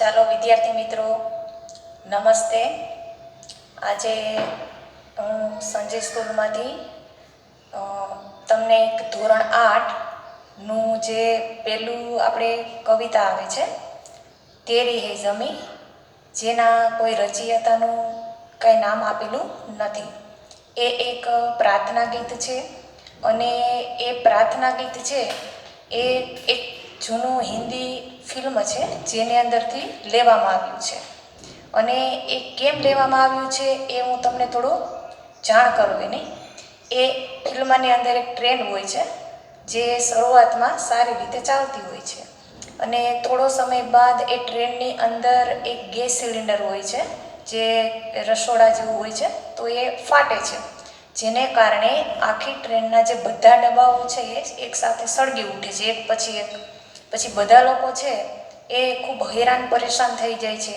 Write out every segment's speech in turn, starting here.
ચાલો વિદ્યાર્થી મિત્રો, નમસ્તે. આજે હું સંજય સ્કૂલમાંથી તમને એક ધોરણ 8નું જે પહેલું આપણે કવિતા આવે છે તેરી હે ઝમી, જેના કોઈ રચયિતાનું કંઈ નામ આપેલું નથી. એ એક પ્રાર્થના ગીત છે અને એ પ્રાર્થના ગીત છે એ એક જૂનું હિન્દી ફિલ્મ છે જેની અંદરથી લેવામાં આવ્યું છે. અને એ કેમ લેવામાં આવ્યું છે એ હું તમને થોડું જાણ કરું. એની એ ફિલ્મની અંદર એક ટ્રેન હોય છે જે શરૂઆતમાં સારી રીતે ચાલતી હોય છે અને થોડો સમય બાદ એ ટ્રેનની અંદર એક ગેસ સિલિન્ડર હોય છે જે રસોડા જેવું હોય છે, તો એ ફાટે છે, જેને કારણે આખી ટ્રેનના જે બધા ડબ્બાઓ છે એ એકસાથે સળગી ઉઠે છે, એક પછી એક. પછી બધા લોકો છે એ ખૂબ હેરાન પરેશાન થઈ જાય છે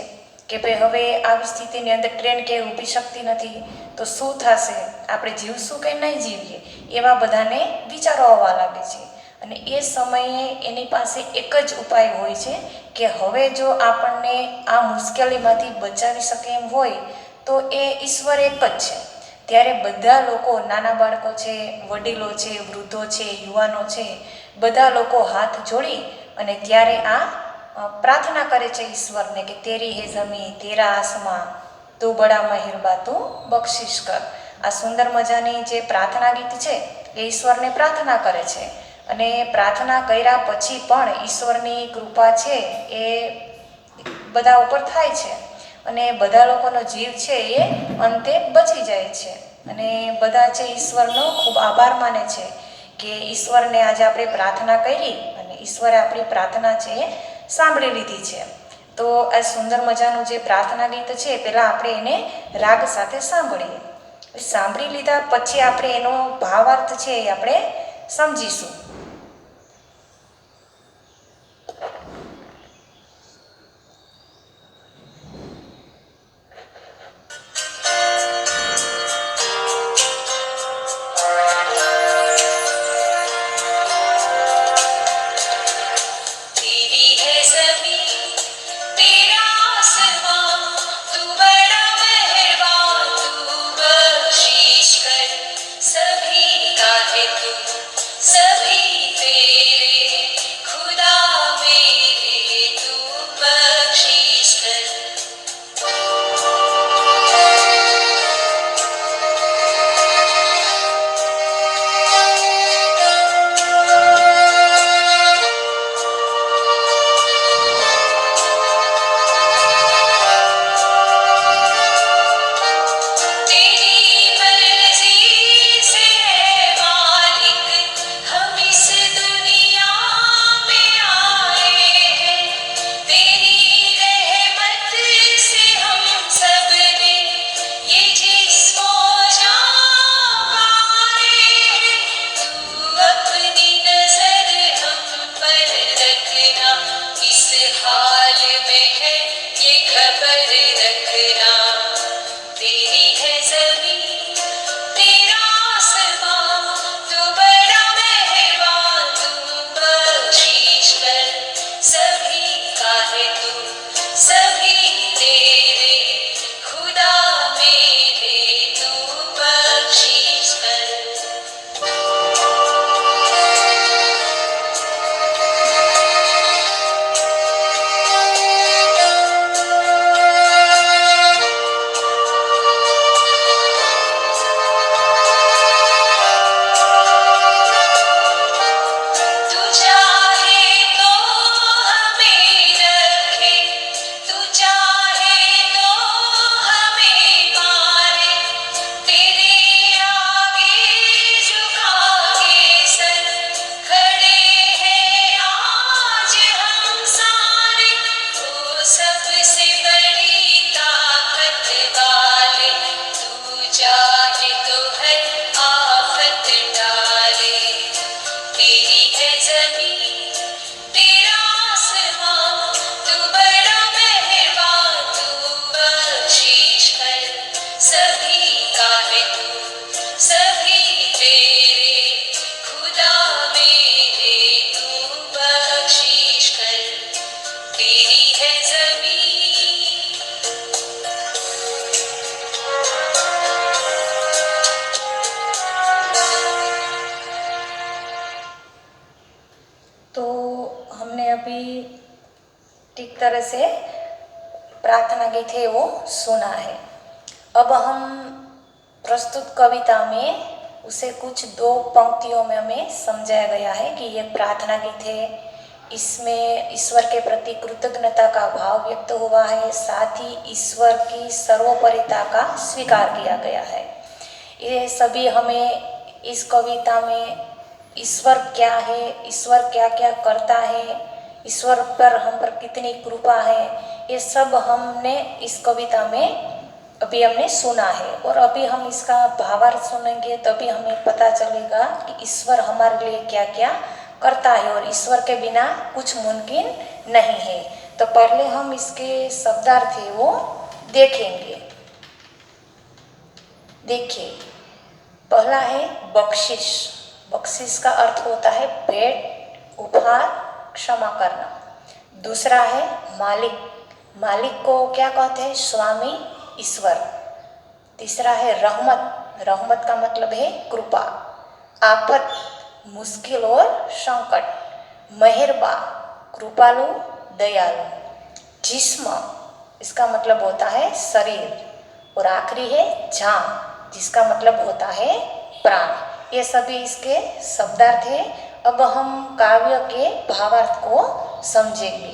કે ભાઈ હવે આવી સ્થિતિની અંદર ટ્રેન ક્યાંય ઊભી શકતી નથી, તો શું થશે, આપણે જીવશું કે નહીં જીવીએ, એવા બધાને વિચારો આવવા લાગે છે. અને એ સમયે એની પાસે એક જ ઉપાય હોય છે કે હવે જો આપણને આ મુશ્કેલીમાંથી બચાવી શકે એમ હોય તો એ ઈશ્વર એક જ છે. ત્યારે બધા લોકો, નાના બાળકો છે, વડીલો છે, વૃદ્ધો છે, યુવાનો છે, બધા લોકો હાથ જોડી અને ત્યારે આ પ્રાર્થના કરે છે ઈશ્વરને કે તેરી હે ઝમી તેરા આસમાં તું બડા મહેરબા તું બક્ષિશ કર. આ સુંદર મજાની જે પ્રાર્થના ગીત છે એ ઈશ્વરને પ્રાર્થના કરે છે અને પ્રાર્થના કર્યા પછી પણ ઈશ્વરની કૃપા છે એ બધા ઉપર થાય છે અને બધા લોકોનો જીવ છે એ અંતે બચી જાય છે. અને બધા છે ઈશ્વરનો ખૂબ આભાર માને છે કે ઈશ્વરને આજે આપણે પ્રાર્થના કરી અને ઈશ્વરે આપણી પ્રાર્થના છે એ સાંભળી લીધી છે. તો આ સુંદર મજાનું જે પ્રાર્થના ગીત છે પહેલાં આપણે એને રાગ સાથે સાંભળીએ. સાંભળી લીધા પછી આપણે એનો ભાવાર્થ છે એ આપણે સમજીશું. हमने अभी ठीक तरह से प्रार्थना गीत है वो सुना है। अब हम प्रस्तुत कविता में उसे कुछ 2 पंक्तियों में हमें समझाया गया है कि ये प्रार्थना गीत है, इसमें ईश्वर के प्रति कृतज्ञता का भाव व्यक्त हुआ है, साथ ही ईश्वर की सर्वोपरिता का स्वीकार किया गया है। ये सभी हमें इस कविता में ईश्वर क्या है, ईश्वर क्या क्या करता है, ईश्वर पर हम पर कितनी कृपा है, ये सब हमने इस कविता में अभी हमने सुना है। और अभी हम इसका भावार्थ सुनेंगे तभी हमें पता चलेगा कि ईश्वर हमारे लिए क्या क्या करता है और ईश्वर के बिना कुछ मुमकिन नहीं है। तो पहले हम इसके शब्दार्थ है वो देखेंगे। देखिए, पहला है बख्शिश। बख्शिश का अर्थ होता है भेंट, उपहार, क्षमा करना। दूसरा है मालिक। मालिक को क्या कहते हैं? स्वामी, ईश्वर। तीसरा है रहमत। रहमत का मतलब है कृपा। आफत, मुश्किल और संकट। मेहरबा, कृपालु, दयालु। जिस्म, इसका मतलब होता है शरीर। और आखिरी है जान, जिसका मतलब होता है प्राण। ये सभी इसके शब्दार्थ है। अब हम काव्य के भावार्थ को समझेंगे।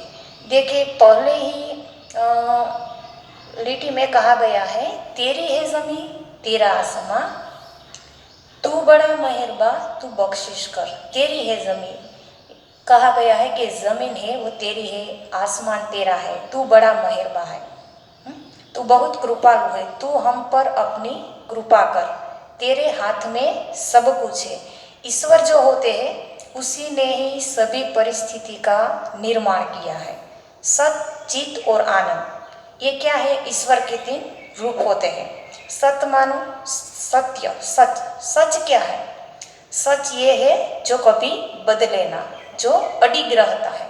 देखिए, पहले ही लिटी में कहा गया है, तेरी है जमीन तेरा आसमां, तू बड़ा मेहरबा तू बख्शिश कर। तेरी है जमीन, कहा गया है कि जमीन है वो तेरी है, आसमान तेरा है, तू बड़ा मेहरबा है, तू बहुत कृपालु है, तू हम पर अपनी कृपा कर, तेरे हाथ में सब कुछ है। ईश्वर जो होते हैं उसी ने ही सभी परिस्थिति का निर्माण किया है। सत, चित और आनंद, ये क्या है? ईश्वर के 3 रूप होते हैं। सत मानो सत्य, सच। सच क्या है? सच ये है जो कभी बदले ना, जो अडिग रहता है।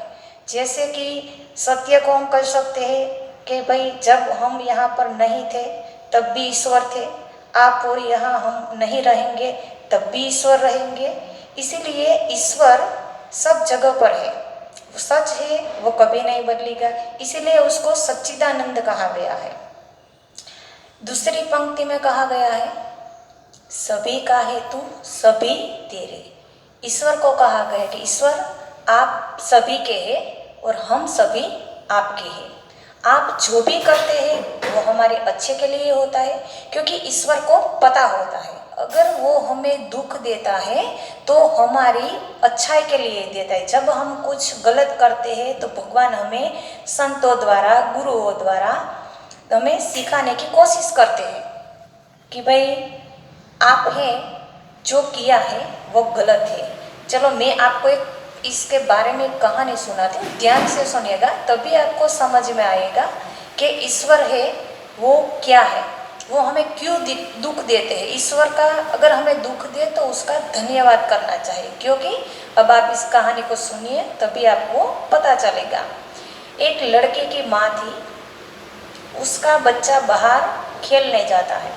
जैसे कि सत्य को हम कह सकते हैं कि भाई जब हम यहाँ पर नहीं थे तब भी ईश्वर थे, आप और यहाँ हम नहीं रहेंगे तब भी ईश्वर रहेंगे। इसीलिए ईश्वर सब जगह पर है, वो सच है, वो कभी नहीं बदलेगा, इसीलिए उसको सच्चिदानंद कहा गया है। दूसरी पंक्ति में कहा गया है, सभी का हेतु सभी तेरे। ईश्वर को कहा गया कि ईश्वर आप सभी के हैं और हम सभी आपके हैं। आप जो भी करते हैं वो हमारे अच्छे के लिए होता है, क्योंकि ईश्वर को पता होता है अगर वो हमें दुख देता है तो हमारी अच्छाई के लिए देता है। जब हम कुछ गलत करते हैं तो भगवान हमें संतों द्वारा, गुरुओं द्वारा हमें सिखाने की कोशिश करते हैं कि भाई आप हैं जो किया है वो गलत है। चलो मैं आपको एक इसके बारे में कहानी सुनाती हूँ, ध्यान से सुनिएगा तभी आपको समझ में आएगा कि ईश्वर है वो क्या है, वो हमें क्यों दुख देते हैं। ईश्वर का अगर हमें दुख दे तो उसका धन्यवाद करना चाहिए, क्योंकि अब आप इस कहानी को सुनिए तभी आपको पता चलेगा। एक लड़के की माँ थी, उसका बच्चा बाहर खेलने जाता है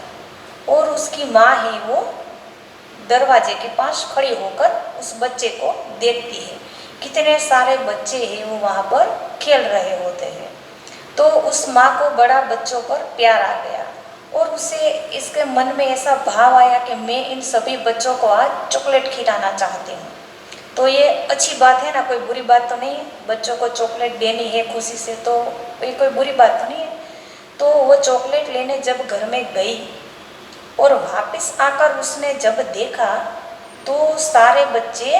और उसकी माँ है वो दरवाजे के पास खड़ी होकर उस बच्चे को देखती है। कितने सारे बच्चे हैं वो वहाँ पर खेल रहे होते हैं। तो उस माँ को बड़ा बच्चों पर प्यार आ गया और उसे इसके मन में ऐसा भाव आया कि मैं इन सभी बच्चों को आज चॉकलेट खिलाना चाहती हूँ। तो ये अच्छी बात है ना, कोई बुरी बात तो नहीं है, बच्चों को चॉकलेट देनी है खुशी से, तो ये कोई बुरी बात तो नहीं है। तो वो चॉकलेट लेने जब घर में गई और वापस आकर उसने जब देखा तो सारे बच्चे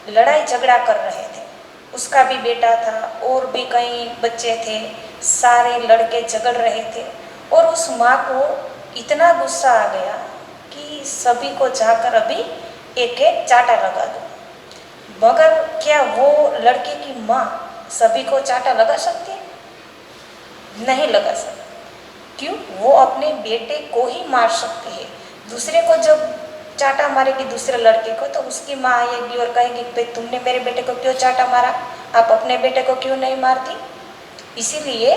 लड़ाई झगड़ा कर रहे थे। उसका भी बेटा था और भी कई बच्चे थे, सारे लड़के झगड़ रहे थे। और उस माँ को इतना गुस्सा आ गया कि सभी को जाकर अभी एक एक चाटा लगा दो। मगर क्या वो लड़के की माँ सभी को चाटा लगा सकती है? नहीं लगा सकती। क्यों? वो अपने बेटे को ही मार सकती है। दूसरे को जब चाटा मारेगी दूसरे लड़के को तो उसकी माँ आएगी और कहेगी भाई तुमने मेरे बेटे को क्यों चाटा मारा, आप अपने बेटे को क्यों नहीं मारती। इसीलिए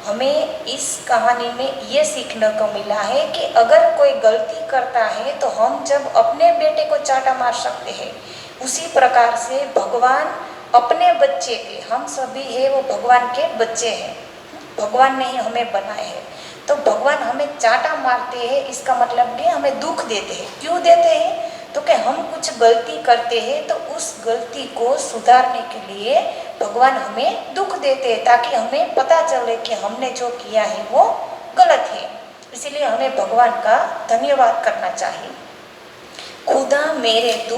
हमें इस कहानी में ये सीखने को मिला है कि अगर कोई गलती करता है तो हम जब अपने बेटे को चाटा मार सकते हैं, उसी प्रकार से भगवान अपने बच्चे के, हम सभी है वो भगवान के बच्चे हैं, भगवान ने ही हमें बनाए हैं। तो भगवान हमें चाटा मारते हैं, इसका मतलब कि हमें दुख देते हैं। क्यों देते हैं? तो कि हम कुछ गलती करते हैं तो उस गलती को सुधारने के लिए भगवान हमें दुख देते हैं, ताकि हमें पता चले कि हमने जो किया है वो गलत है। इसीलिए हमें भगवान का धन्यवाद करना चाहिए। खुदा मेरे तू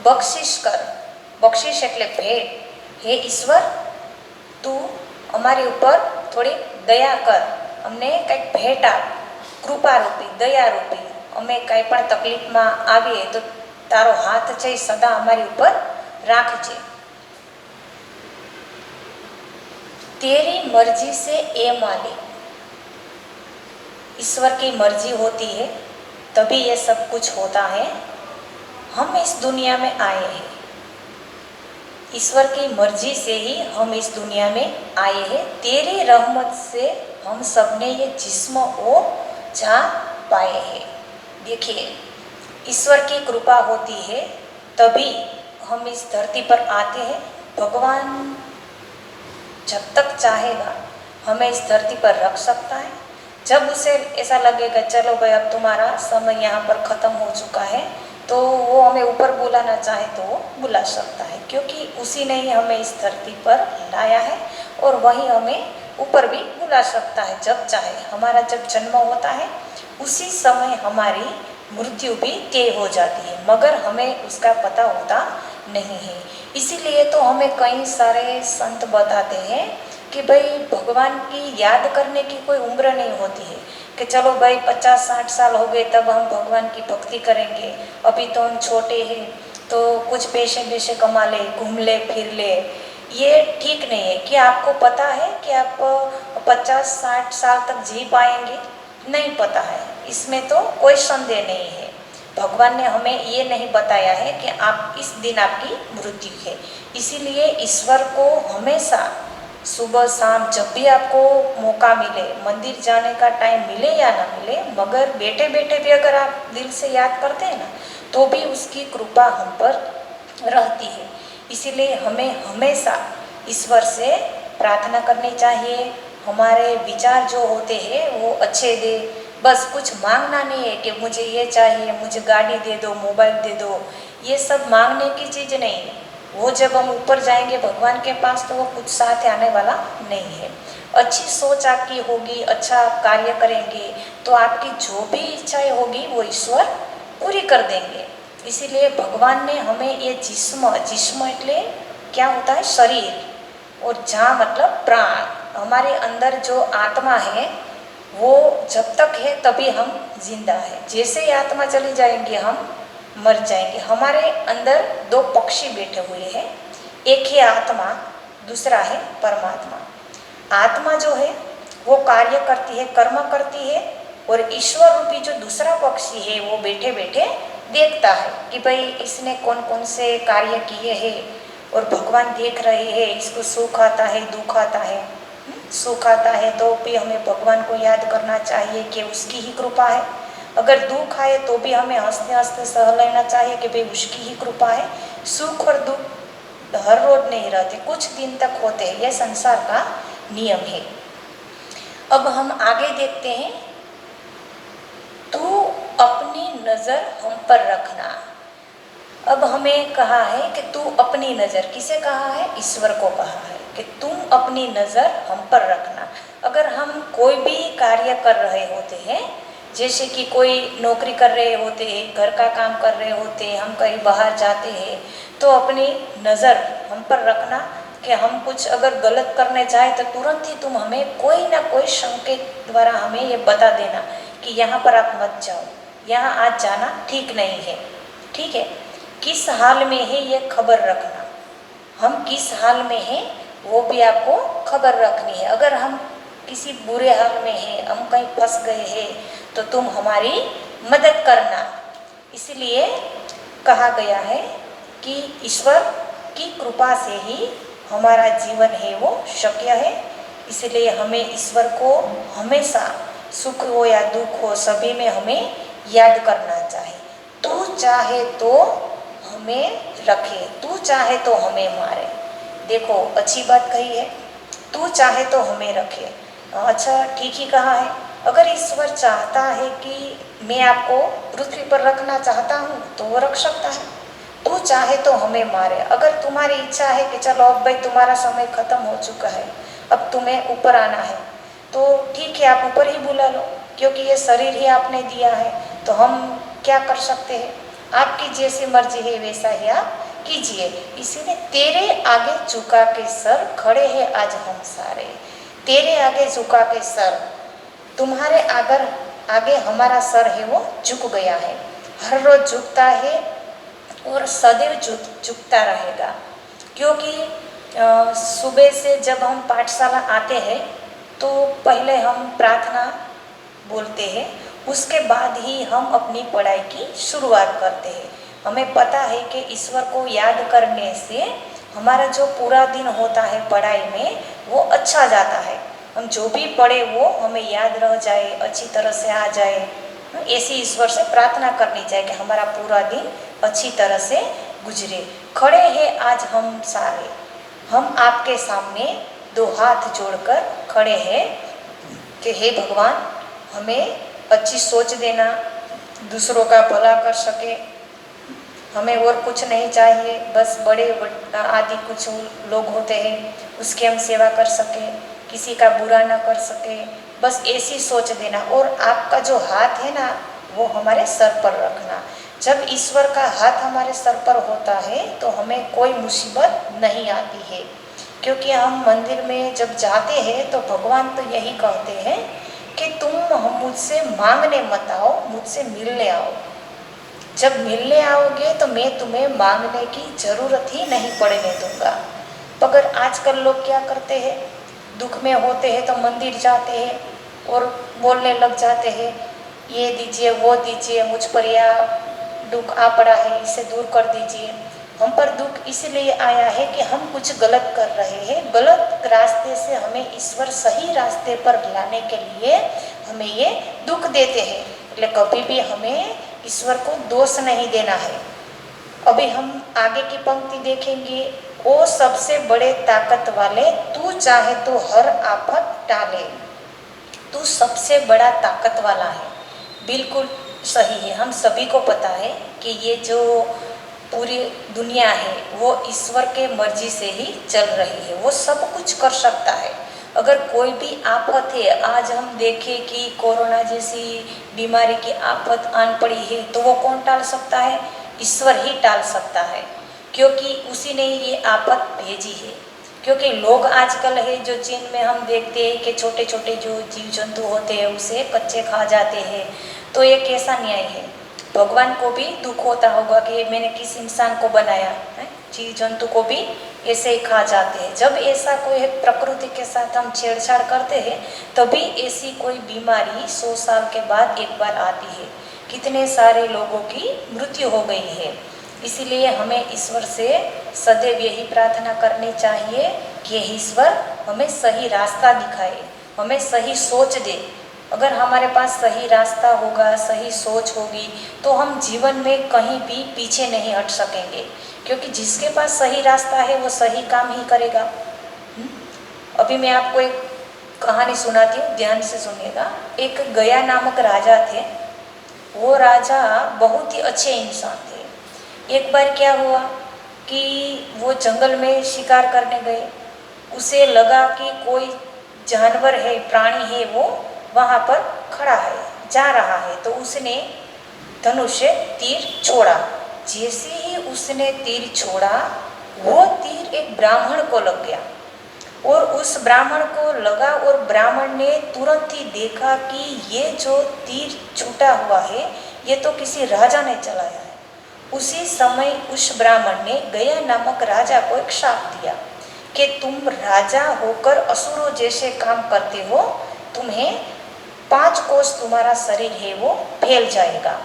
बख्शिश कर, बख्शिश એટલે ભેટ, હે ઈશ્વર તું અમારી ઉપર થોડી દયા કર, અમને કંઈક ભેટ આપ, કૃપારૂપી દયારૂપી। અમે કંઈ પણ તકલીફમાં આવીએ તો તારો હાથ છે સદા અમારી ઉપર રાખજે। तेरी मर्जी से ए मालिक, ईश्वर की मर्जी होती है तभी ये सब कुछ होता है। हम इस दुनिया में आए हैं, ईश्वर की मर्जी से ही हम इस दुनिया में आए हैं। तेरी रहमत से हम सब ने ये जिस्म वो जा पाए हैं। देखिए, ईश्वर की कृपा होती है तभी हम इस धरती पर आते हैं। भगवान जब तक चाहेगा हमें इस धरती पर रख सकता है। जब उसे ऐसा लगेगा चलो भाई अब तुम्हारा समय यहाँ पर ख़त्म हो चुका है, तो वो हमें ऊपर बुलाना चाहे तो वो बुला सकता है, क्योंकि उसी ने ही हमें इस धरती पर लाया है और वही हमें ऊपर भी बुला सकता है जब चाहे। हमारा जब जन्म होता है उसी समय हमारी मृत्यु भी तय हो जाती है, मगर हमें उसका पता होता नहीं है। इसीलिए तो हमें कई सारे संत बताते हैं कि भाई भगवान की याद करने की कोई उम्र नहीं होती है, कि चलो भाई 50-60 साल हो गए तब हम भगवान की भक्ति करेंगे, अभी तो हम छोटे हैं तो कुछ पैसे कमा ले, घूम ले, फिर ले। ये ठीक नहीं है। कि आपको पता है कि आप 50-60 साल तक जी पाएंगे? नहीं पता है, इसमें तो कोई संदेह नहीं है। भगवान ने हमें ये नहीं बताया है कि आप इस दिन आपकी मृत्यु है। इसीलिए ईश्वर को हमेशा सुबह शाम जब भी आपको मौका मिले, मंदिर जाने का टाइम मिले या ना मिले, मगर बैठे बैठे भी अगर आप दिल से याद करते हैं ना, तो भी उसकी कृपा हम पर रहती है। इसीलिए हमें हमेशा ईश्वर से प्रार्थना करनी चाहिए। हमारे विचार जो होते हैं वो अच्छे दे, बस कुछ मांगना नहीं है कि मुझे ये चाहिए, मुझे गाड़ी दे दो, मोबाइल दे दो। ये सब मांगने की चीज़ नहीं है। वो जब हम ऊपर जाएंगे भगवान के पास तो वो कुछ साथ आने वाला नहीं है। अच्छी सोच आपकी होगी, अच्छा आप कार्य करेंगे तो आपकी जो भी इच्छाएं होगी वो ईश्वर पूरी कर देंगे। इसीलिए भगवान ने हमें ये जिस्म એટલે क्या होता है? शरीर, और जा मतलब प्राण। हमारे अंदर जो आत्मा है वो जब तक है तभी हम जिंदा है। जैसे ही आत्मा चली जाएंगे हम मर जाएंगे। हमारे अंदर दो पक्षी बैठे हुए हैं, एक है आत्मा, दूसरा है परमात्मा। आत्मा जो है वो कार्य करती है, कर्म करती है, और ईश्वर रूपी जो दूसरा पक्षी है वो बैठे बैठे देखता है कि भाई इसने कौन कौन से कार्य किए हैं, और भगवान देख रहे हैं। इसको सुख आता है, दुख आता है। सुख आता है तो भी हमें भगवान को याद करना चाहिए कि उसकी ही कृपा है। अगर दुख आए तो भी हमें हंसते हंसते सह लेना चाहिए कि भाई उसकी ही कृपा है। सुख और दुख हर रोज नहीं रहते, कुछ दिन तक होते हैं, यह संसार का नियम है। अब हम आगे देखते हैं। तू अपनी नज़र हम पर रखना। अब हमें कहा है कि तू अपनी नज़र, किसे कहा है? ईश्वर को कहा है कि तुम अपनी नज़र हम पर रखना। अगर हम कोई भी कार्य कर रहे होते हैं, जैसे कि कोई नौकरी कर रहे होते हैं, घर का काम कर रहे होते हैं, हम कहीं बाहर जाते हैं, तो अपनी नज़र हम पर रखना कि हम कुछ अगर गलत करने जाए तो तुरंत ही तुम हमें कोई ना कोई संकेत द्वारा हमें ये बता देना कि यहाँ पर आप मत जाओ, यहाँ आज जाना ठीक नहीं है। ठीक है, किस हाल में है ये खबर रखना। हम किस हाल में हैं वो भी आपको खबर रखनी है। अगर हम किसी बुरे हाल में हैं, हम कहीं फंस गए हैं, तो तुम हमारी मदद करना। इसलिए कहा गया है कि ईश्वर की कृपा से ही हमारा जीवन है वो शक्य है। इसलिए हमें ईश्वर को हमेशा सुख हो या दुख हो सभी में हमें याद करना चाहिए। तू चाहे तो हमें रखे, तू चाहे तो हमें मारे। देखो अच्छी बात कही है, तू चाहे तो हमें रखे। अच्छा ठीक ही कहा है। अगर ईश्वर चाहता है कि मैं आपको पृथ्वी पर रखना चाहता हूँ तो वो रख सकता है। तू चाहे तो हमें मारे। अगर तुम्हारी इच्छा है कि चलो अब भाई तुम्हारा समय खत्म हो चुका है, अब तुम्हें ऊपर आना है, तो ठीक है आप ऊपर ही बुला लो, क्योंकि ये शरीर ही आपने दिया है। तो हम क्या कर सकते हैं? आपकी जैसी मर्जी है वैसा ही आप कीजिए। इसीलिए तेरे आगे झुका के सर खड़े हैं आज हम सारे। तेरे आगे झुका के सर, तुम्हारे आगे आगे हमारा सर है वो झुक गया है, हर रोज झुकता है और सदैव झुकता रहेगा। क्योंकि सुबह से जब हम पाठशाला आते हैं तो पहले हम प्रार्थना बोलते हैं, उसके बाद ही हम अपनी पढ़ाई की शुरुआत करते हैं। हमें पता है कि ईश्वर को याद करने से हमारा जो पूरा दिन होता है पढ़ाई में वो अच्छा जाता है। हम जो भी पढ़े वो हमें याद रह जाए, अच्छी तरह से आ जाए। ऐसी ईश्वर से प्रार्थना करनी चाहिए कि हमारा पूरा दिन अच्छी तरह से गुजरे। खड़े हैं आज हम सारे, हम आपके सामने दो हाथ जोड़कर खड़े हैं कि हे भगवान हमें अच्छी सोच देना, दूसरों का भला कर सके। हमें और कुछ नहीं चाहिए, बस बड़े आदि कुछ लोग होते हैं उसकी हम सेवा कर सके, किसी का बुरा ना कर सके, बस ऐसी सोच देना। और आपका जो हाथ है ना वो हमारे सर पर रखना। जब ईश्वर का हाथ हमारे सर पर होता है तो हमें कोई मुसीबत नहीं आती है। क्योंकि हम मंदिर में जब जाते हैं तो भगवान तो यही कहते हैं कि तुम मुझसे मांगने मत आओ, मुझसे मिलने आओ। जब मिलने आओगे तो मैं तुम्हें मांगने की ज़रूरत ही नहीं पड़ने दूंगा। मगर आजकल लोग क्या करते हैं, दुख में होते हैं तो मंदिर जाते हैं और बोलने लग जाते हैं ये दीजिए वो दीजिए, मुझ पर यह दुख आ पड़ा है इसे दूर कर दीजिए। हम पर दुख इसलिए आया है कि हम कुछ गलत कर रहे हैं, गलत रास्ते से हमें ईश्वर सही रास्ते पर लाने के लिए हमें ये दुख देते हैं। इसलिए कभी भी हमें ईश्वर को दोष नहीं देना है। अभी हम आगे की पंक्ति देखेंगे, ओ सबसे बड़े ताकत वाले तू चाहे तो हर आफत टाले। तू सबसे बड़ा ताकत वाला है, बिल्कुल सही है। हम सभी को पता है कि ये जो पूरी दुनिया है वो ईश्वर के मर्जी से ही चल रही है, वो सब कुछ कर सकता है। अगर कोई भी आफत है, आज हम देखें कि कोरोना जैसी बीमारी की आफत आन पड़ी है तो वो कौन टाल सकता है? ईश्वर ही टाल सकता है, क्योंकि उसी ने ये आफत भेजी है। क्योंकि लोग आजकल है जो चीन में हम देखते हैं कि छोटे छोटे जो जीव जंतु होते हैं उसे कच्चे खा जाते हैं, तो ये कैसा न्याय है? भगवान को भी दुख होता होगा कि मैंने किस इंसान को बनाया है, जीव जंतु को भी ऐसे ही खा जाते हैं। जब ऐसा कोई प्रकृति के साथ हम छेड़छाड़ करते हैं तभी ऐसी कोई बीमारी 100 साल के बाद एक बार आती है। कितने सारे लोगों की मृत्यु हो गई है। इसीलिए हमें ईश्वर से सदैव यही प्रार्थना करनी चाहिए कि ईश्वर हमें सही रास्ता दिखाए, हमें सही सोच दे। अगर हमारे पास सही रास्ता होगा, सही सोच होगी तो हम जीवन में कहीं भी पीछे नहीं हट सकेंगे, क्योंकि जिसके पास सही रास्ता है वो सही काम ही करेगा। अभी मैं आपको एक कहानी सुनाती हूँ, ध्यान से सुनिएगा। एक गया नामक राजा थे। वो राजा बहुत ही अच्छे इंसान थे। एक बार क्या हुआ कि वो जंगल में शिकार करने गए। उसे लगा कि कोई जानवर है, प्राणी है, वो वहाँ पर खड़ा है, जा रहा है। तो उसने धनुष से तीर छोड़ा। जैसे ही उसने तीर छोड़ा वो तीर एक ब्राह्मण को लग गया और उस ब्राह्मण को लगा और ब्राह्मण ने तुरंत ही देखा कि ये जो तीर छूटा हुआ है ये तो किसी राजा ने चलाया है। उसी समय उस ब्राह्मण ने गया नामक राजा को एक शाप दिया कि तुम राजा होकर असुरों जैसे काम करते हो, तुम्हें 5 कोस तुम्हारा शरीर है वो फैल जाएगा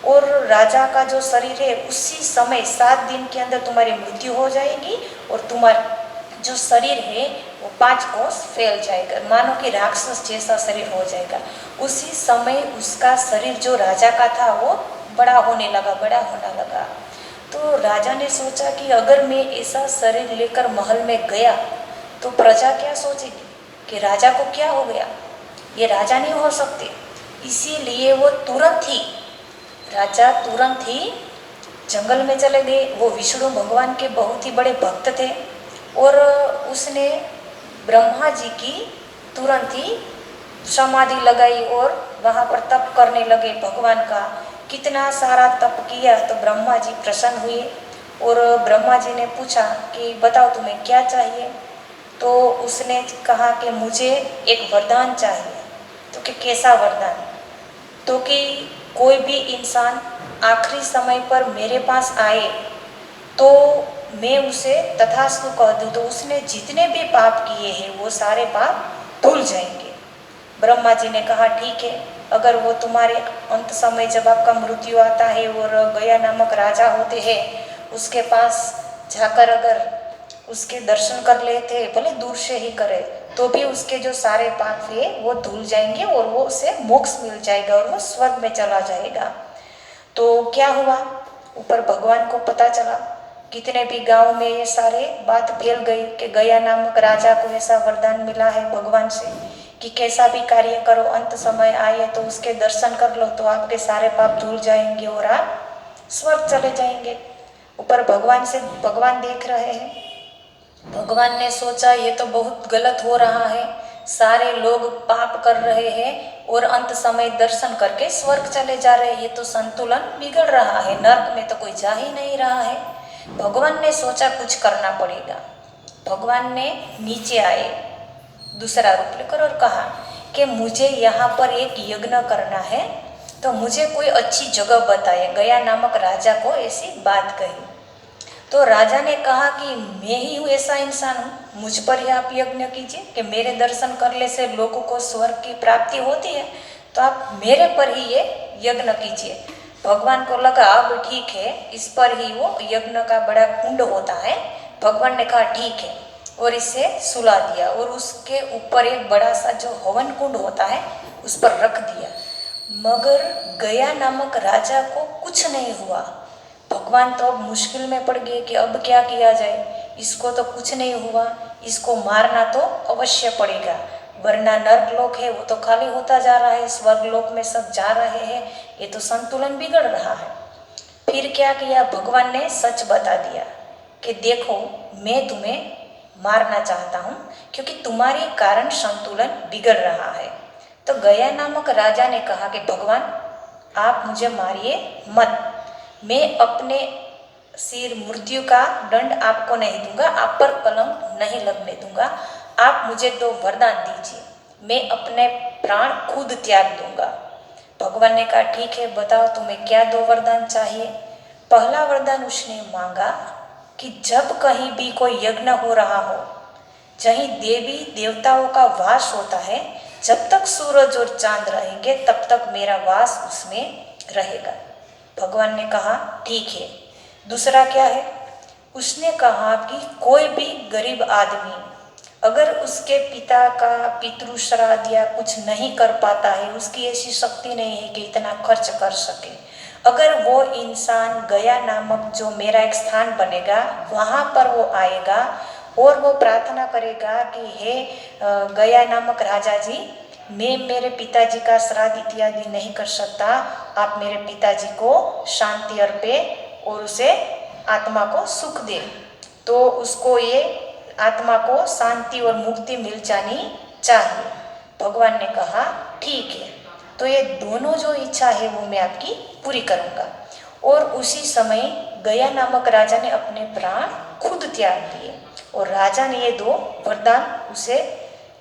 और राजा का जो शरीर है उसी समय 7 दिन के अंदर तुम्हारी मृत्यु हो जाएगी और तुम्हारा जो शरीर है वो 5 कोस फैल जाएगा, मानो कि राक्षस जैसा शरीर हो जाएगा। उसी समय उसका शरीर जो राजा का था वो बड़ा होने लगा, बड़ा होने लगा। तो राजा ने सोचा कि अगर मैं ऐसा शरीर लेकर महल में गया तो प्रजा क्या सोचेगी कि राजा को क्या हो गया, ये राजा नहीं हो सकते। इसीलिए वो तुरंत ही जंगल में चले गए। वो विष्णु भगवान के बहुत ही बड़े भक्त थे और उसने ब्रह्मा जी की तुरंत ही समाधि लगाई और वहाँ पर तप करने लगे। भगवान का कितना सारा तप किया तो ब्रह्मा जी प्रसन्न हुए और ब्रह्मा जी ने पूछा कि बताओ तुम्हें क्या चाहिए। तो उसने कहा कि मुझे एक वरदान चाहिए। तो कि कैसा वरदान? तो कि कोई भी इंसान आखिरी समय पर मेरे पास आए तो मैं उसे तथास्तु कह दूँ तो उसने जितने भी पाप किए हैं वो सारे पाप धुल जाएंगे। ब्रह्मा जी ने कहा ठीक है, अगर वो तुम्हारे अंत समय जब आपका मृत्यु आता है और गया नामक राजा होते हैं उसके पास जाकर अगर उसके दर्शन कर लेते, भले दूर से ही करे, तो भी उसके जो सारे पाप है वो धुल जाएंगे और वो उसे मोक्ष मिल जाएगा और वो स्वर्ग में चला जाएगा। तो क्या हुआ, ऊपर भगवान को पता चला, कितने भी गांव में ये सारे बात फैल गई कि गया नामक राजा को ऐसा वरदान मिला है भगवान से कि कैसा भी कार्य करो अंत समय आए तो उसके दर्शन कर लो तो आपके सारे पाप धुल जाएंगे और आप स्वर्ग चले जाएंगे। ऊपर भगवान देख रहे हैं। भगवान ने सोचा ये तो बहुत गलत हो रहा है, सारे लोग पाप कर रहे हैं और अंत समय दर्शन करके स्वर्ग चले जा रहे हैं, ये तो संतुलन बिगड़ रहा है, नर्क में तो कोई जा ही नहीं रहा है। भगवान ने सोचा कुछ करना पड़ेगा। भगवान ने नीचे आए दूसरा रूप लेकर और कहा कि मुझे यहाँ पर एक यज्ञ करना है तो मुझे कोई अच्छी जगह बताए। गया नामक राजा को ऐसी बात कही तो राजा ने कहा कि मैं ही हूँ ऐसा इंसान हूँ, मुझ पर ही आप यज्ञ कीजिए कि मेरे दर्शन करने से लोगों को स्वर्ग की प्राप्ति होती है, तो आप मेरे पर ही ये यज्ञ कीजिए। भगवान को लगा अब ठीक है, इस पर ही वो यज्ञ का बड़ा कुंड होता है। भगवान ने कहा ठीक है और इसे सुला दिया और उसके ऊपर एक बड़ा सा जो हवन कुंड होता है उस पर रख दिया। मगर गया नामक राजा को कुछ नहीं हुआ। भगवान तो अब मुश्किल में पड़ गए कि अब क्या किया जाए, इसको तो कुछ नहीं हुआ, इसको मारना तो अवश्य पड़ेगा, वरना नर्क लोक है वो तो खाली होता जा रहा है, स्वर्ग लोक में सब जा रहे हैं, ये तो संतुलन बिगड़ रहा है। फिर क्या किया, भगवान ने सच बता दिया कि देखो मैं तुम्हें मारना चाहता हूँ क्योंकि तुम्हारे कारण संतुलन बिगड़ रहा है। तो गया नामक राजा ने कहा कि भगवान आप मुझे मारिए मत, मैं अपने सिर मृत्यु का दंड आपको नहीं दूंगा, आप पर कलंक नहीं लगने दूंगा, आप मुझे दो वरदान दीजिए, मैं अपने प्राण खुद त्याग दूंगा। भगवान ने कहा ठीक है बताओ तुम्हें क्या दो वरदान चाहिए। पहला वरदान उसने मांगा कि जब कहीं भी कोई यज्ञ हो रहा हो, जहीं देवी देवताओं का वास होता है, जब तक सूरज और चांद रहेंगे तब तक मेरा वास उसमें रहेगा। भगवान ने कहा ठीक है। दूसरा क्या है, उसने कहा कि कोई भी गरीब आदमी अगर उसके पिता का पितृ श्राद्ध या कुछ नहीं कर पाता है, उसकी ऐसी शक्ति नहीं है कि इतना खर्च कर सके, अगर वो इंसान गया नामक जो मेरा एक स्थान बनेगा वहाँ पर वो आएगा और वो प्रार्थना करेगा कि हे गया नामक राजा जी, मैं मेरे पिताजी का श्राद्ध इत्यादि नहीं कर सकता, आप मेरे पिताजी को शांति अर्पे और उसे आत्मा को सुख दे, तो उसको ये आत्मा को शांति और मुक्ति मिल जानी चाहिए। भगवान ने कहा ठीक है, तो ये दोनों जो इच्छा है वो मैं आपकी पूरी करूँगा। और उसी समय गया नामक राजा ने अपने प्राण खुद त्याग दिए और राजा ने ये दो वरदान उसे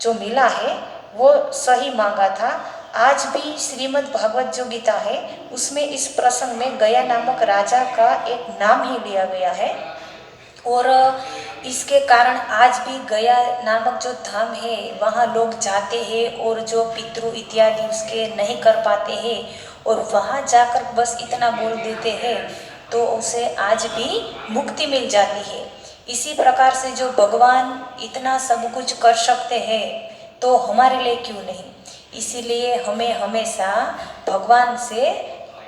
जो मिला है वो सही मांगा था। आज भी श्रीमद् भागवत जो गीता है उसमें इस प्रसंग में गया नामक राजा का एक नाम ही लिया गया है और इसके कारण आज भी गया नामक जो धाम है वहाँ लोग जाते हैं और जो पितृ इत्यादि उसके नहीं कर पाते हैं और वहाँ जाकर बस इतना बोल देते हैं तो उसे आज भी मुक्ति मिल जाती है। इसी प्रकार से जो भगवान इतना सब कुछ कर सकते हैं तो हमारे लिए क्यों नहीं। इसीलिए हमें हमेशा भगवान से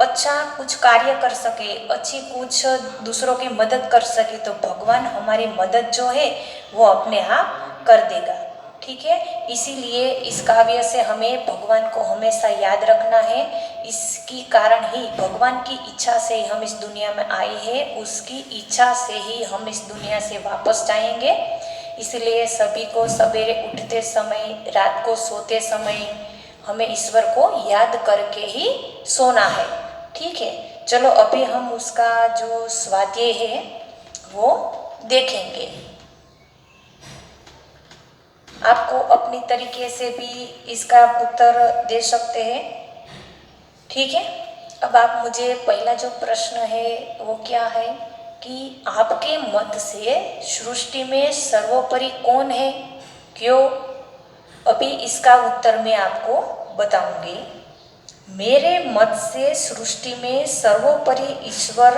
अच्छा कुछ कार्य कर सके, अच्छी कुछ दूसरों की मदद कर सके, तो भगवान हमारी मदद जो है वो अपने आप कर देगा। ठीक है, इसीलिए इस काव्य से हमें भगवान को हमेशा याद रखना है। इसकी कारण ही भगवान की इच्छा से ही हम इस दुनिया में आए हैं, उसकी इच्छा से ही हम इस दुनिया से वापस जाएंगे। इसलिए सभी को सवेरे उठते समय, रात को सोते समय हमें ईश्वर को याद करके ही सोना है। ठीक है, चलो अभी हम उसका जो स्वाध्याय है वो देखेंगे। आपको अपनी तरीके से भी इसका उत्तर दे सकते हैं। ठीक है, अब आप मुझे पहला जो प्रश्न है वो क्या है कि आपके मत से सृष्टि में सर्वोपरि कौन है, क्यों? अभी इसका उत्तर मैं आपको बताऊंगी। मेरे मत से सृष्टि में सर्वोपरि ईश्वर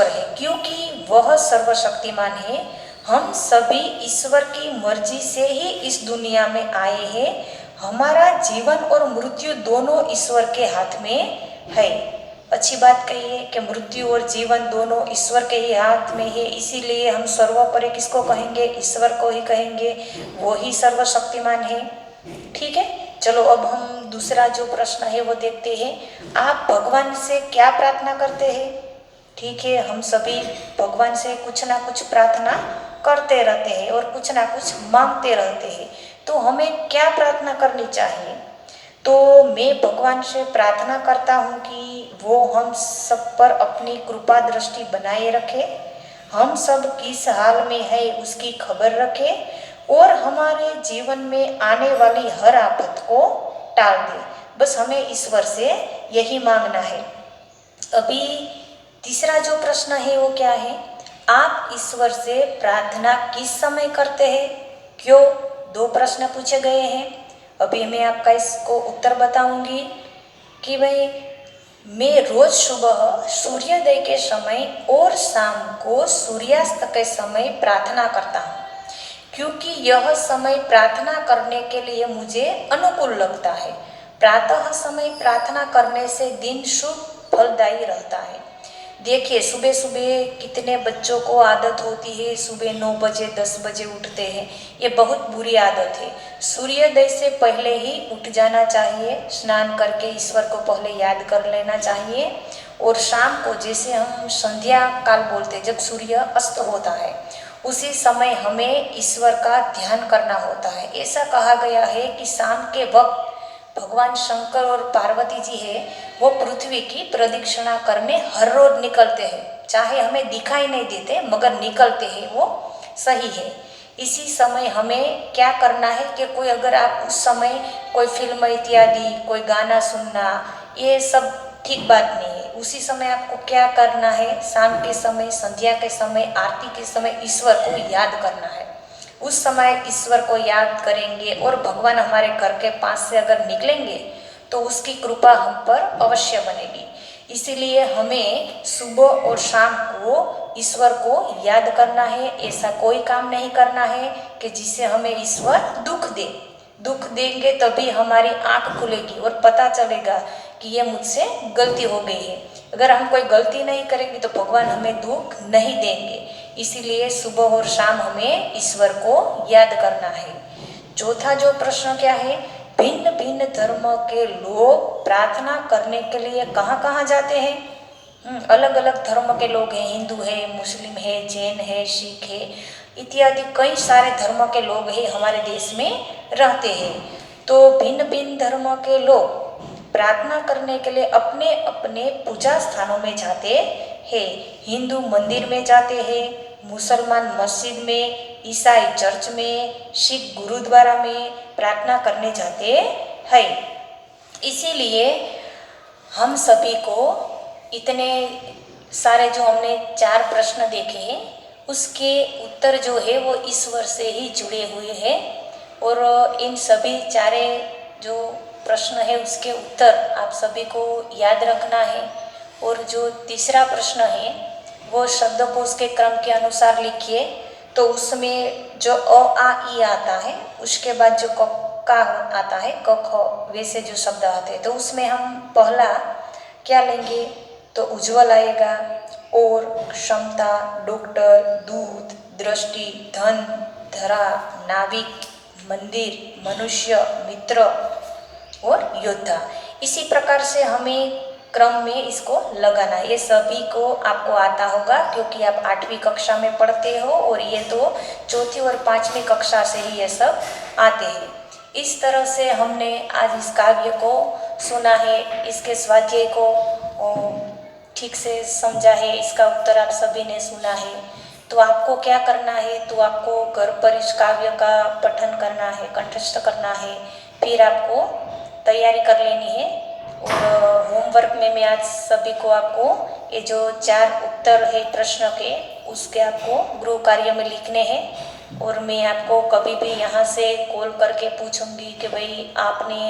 है, क्योंकि वह सर्वशक्तिमान है। हम सभी ईश्वर की मर्जी से ही इस दुनिया में आए हैं। हमारा जीवन और मृत्यु दोनों ईश्वर के हाथ में है। अच्छी बात कही है कि मृत्यु और जीवन दोनों ईश्वर के ही हाथ में है, इसीलिए हम सर्वोपरि किसको कहेंगे? ईश्वर को ही कहेंगे, वो ही सर्वशक्तिमान है। ठीक है, चलो अब हम दूसरा जो प्रश्न है वो देखते हैं। आप भगवान से क्या प्रार्थना करते हैं? ठीक है, हम सभी भगवान से कुछ ना कुछ प्रार्थना करते रहते हैं और कुछ ना कुछ मांगते रहते हैं। तो हमें क्या प्रार्थना करनी चाहिए? तो मैं भगवान से प्रार्थना करता हूँ कि वो हम सब पर अपनी कृपा दृष्टि बनाए रखे, हम सब किस हाल में है उसकी खबर रखे और हमारे जीवन में आने वाली हर आफत को टाल दे। बस हमें ईश्वर से यही मांगना है। अभी तीसरा जो प्रश्न है वो क्या है? आप ईश्वर से प्रार्थना किस समय करते हैं, क्यों? दो प्रश्न पूछे गए हैं। अभी मैं आपका इसको उत्तर बताऊंगी कि भाई मैं रोज सुबह सूर्योदय के समय और शाम को सूर्यास्त के समय प्रार्थना करता हूँ, क्योंकि यह समय प्रार्थना करने के लिए मुझे अनुकूल लगता है। प्रातः समय प्रार्थना करने से दिन शुभ फलदायी रहता है। देखिए सुबह सुबह कितने बच्चों को आदत होती है सुबह 9 बजे 10 बजे उठते हैं, ये बहुत बुरी आदत है। सूर्योदय से पहले ही उठ जाना चाहिए, स्नान करके ईश्वर को पहले याद कर लेना चाहिए और शाम को, जैसे हम संध्या काल बोलते हैं, जब सूर्य अस्त होता है उसी समय हमें ईश्वर का ध्यान करना होता है। ऐसा कहा गया है कि शाम के वक्त भगवान शंकर और पार्वती जी है वो पृथ्वी की प्रदक्षिणा करने हर रोज निकलते हैं, चाहे हमें दिखाई नहीं देते मगर निकलते हैं, वो सही है। इसी समय हमें क्या करना है कि कोई अगर आप उस समय कोई फिल्म इत्यादि कोई गाना सुनना, ये सब ठीक बात नहीं है। उसी समय आपको क्या करना है? शाम के समय, संध्या के समय, आरती के समय ईश्वर को याद करना है। उस समय ईश्वर को याद करेंगे और भगवान हमारे घर के पास से अगर निकलेंगे तो उसकी कृपा हम पर अवश्य बनेगी। इसीलिए हमें सुबह और शाम को ईश्वर को याद करना है। ऐसा कोई काम नहीं करना है कि जिससे हमें ईश्वर दुख दे। दुख देंगे तभी हमारी आंख खुलेगी और पता चलेगा कि ये मुझसे गलती हो गई है। अगर हम कोई गलती नहीं करेंगे तो भगवान हमें दुख नहीं देंगे। इसीलिए सुबह और शाम हमें ईश्वर को याद करना है। चौथा जो प्रश्न क्या है? भिन्न भिन्न धर्म के लोग प्रार्थना करने के लिए कहाँ कहाँ जाते हैं? अलग अलग धर्म के लोग हैं, हिंदू है, मुस्लिम है, जैन है, सिख है, इत्यादि कई सारे धर्म के लोग हैं हमारे देश में रहते हैं। तो भिन्न भिन्न धर्म के लोग प्रार्थना करने के लिए अपने अपने पूजा स्थानों में जाते हैं। हिंदू मंदिर में जाते हैं, मुसलमान मस्जिद में, ईसाई चर्च में, सिख गुरुद्वारा में प्रार्थना करने जाते हैं। इसीलिए हम सभी को इतने सारे जो हमने 4 प्रश्न देखे हैं उसके उत्तर जो है वो ईश्वर से ही जुड़े हुए हैं और इन सभी चारे जो प्रश्न है उसके उत्तर आप सभी को याद रखना है। और जो तीसरा प्रश्न है वो शब्दकोश के क्रम के अनुसार लिखिए। तो उसमें जो अ आ ई आता है उसके बाद जो का आता है, क ख वैसे जो शब्द आते हैं, तो उसमें हम पहला क्या लेंगे, तो उज्ज्वल आएगा, और, क्षमता, डॉक्टर, दूत, दृष्टि, धन, धरा, नाविक, मंदिर, मनुष्य, मित्र और योद्धा। इसी प्रकार से हमें क्रम में इसको लगाना है। ये सभी को आपको आता होगा क्योंकि आप 8वीं कक्षा में पढ़ते हो, और ये तो 4थी और 5वीं कक्षा से ही ये सब आते हैं। इस तरह से हमने आज इस काव्य को सुना है, इसके स्वाध्याय को ठीक से समझा है, इसका उत्तर आप सभी ने सुना है। तो आपको क्या करना है, तो आपको घर पर इस काव्य का पठन करना है, कंठस्थ करना है, फिर आपको तैयारी कर लेनी है। और होमवर्क में मैं आज सभी को आपको ये जो 4 उत्तर है प्रश्न के, उसके आपको गृह कार्य में लिखने हैं। और मैं आपको कभी भी यहाँ से कॉल करके पूछूंगी कि भाई आपने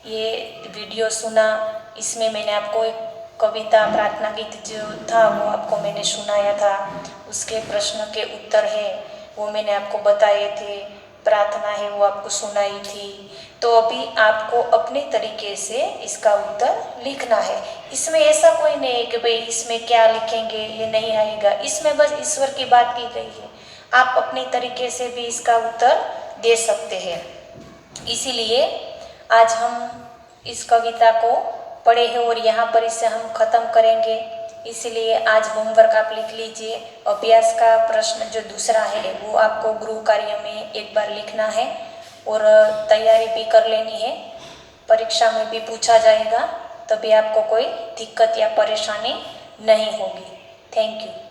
ये वीडियो सुना, इसमें मैंने आपको एक कविता, प्रार्थना गीत जो था वो आपको मैंने सुनाया था, उसके प्रश्न के उत्तर है वो मैंने आपको बताए थे, प्रार्थना है वो आपको सुनाई थी। तो अभी आपको अपने तरीके से इसका उत्तर लिखना है। इसमें ऐसा कोई नहीं है कि भाई इसमें क्या लिखेंगे ये नहीं आएगा, इसमें बस ईश्वर की बात की गई है। आप अपने तरीके से भी इसका उत्तर दे सकते हैं। इसीलिए आज हम इस कविता को पढ़े हैं और यहाँ पर इसे हम ख़त्म करेंगे। इसलिए आज होमवर्क आप लिख लीजिए। अभ्यास का प्रश्न जो दूसरा है वो आपको गृह कार्य में एक बार लिखना है और तैयारी भी कर लेनी है। परीक्षा में भी पूछा जाएगा, तभी आपको कोई दिक्कत या परेशानी नहीं होगी। Thank you.